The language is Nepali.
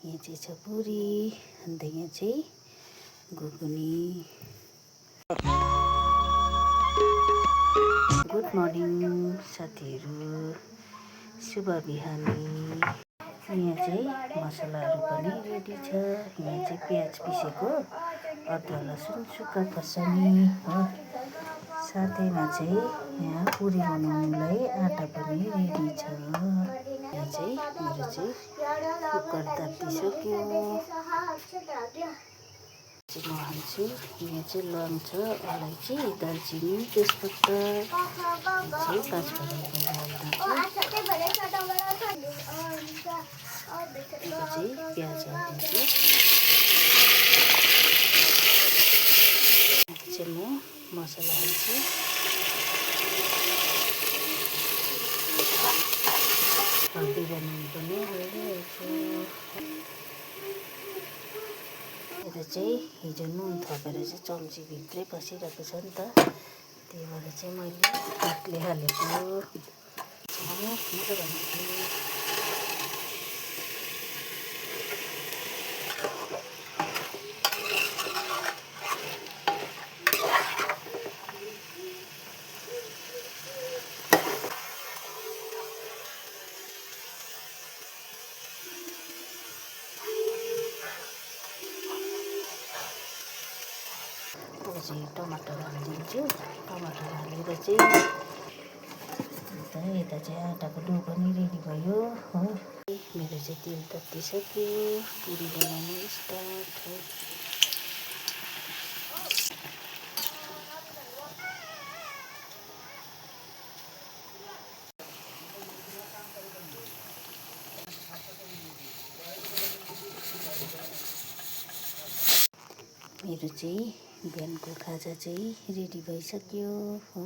यहाँ चाहिँ छ पुरी, अन्त यहाँ चाहिँ घुकुनी। गुड मर्निङ साथीहरू, शुभ बिहानी। यहाँ चाहिँ मसलाहरू पनि रेडी छ। यहाँ चाहिँ प्याज पिसेको, अदुवा लसुन सुक्खा खोर्सानी हो। साथैमा चाहिँ यहाँ पुरी बनाउनुलाई आँटा पनि रेडी छ। यहाँ चाहिँ मेरो चाहिँ कुकर तातिसक्यो। म हाल्छु। यहाँ चाहिँ ल्वाङ छ, अलैँची, दालचिनी, तेजपत्ता चाहिँ 5 फरक चाहिँ प्याज हालिदिन्छु। चाहिँ म मसला हाल्छु। हल्दी बनाउनु पनि हालिदिइहाल्छु। यता चाहिँ हिजो नुन थपेर चाहिँ चम्चीभित्रै पसिरहेको छ नि त, त्यही भएर चाहिँ मैले हातले हालेको। अब चाहिँ टमाटर हालिदिन्छु। टमाटर हालेर चाहिँ यता चाहिँ आँटाको डो पनि रेडी भयो हो। मेरो चाहिँ तेल तत्तिसक्यो, पुरी बनाउनु स्टार्ट हो। मेरो चाहिँ बिहानको खाजा चाहिँ रेडी भइसक्यो हो।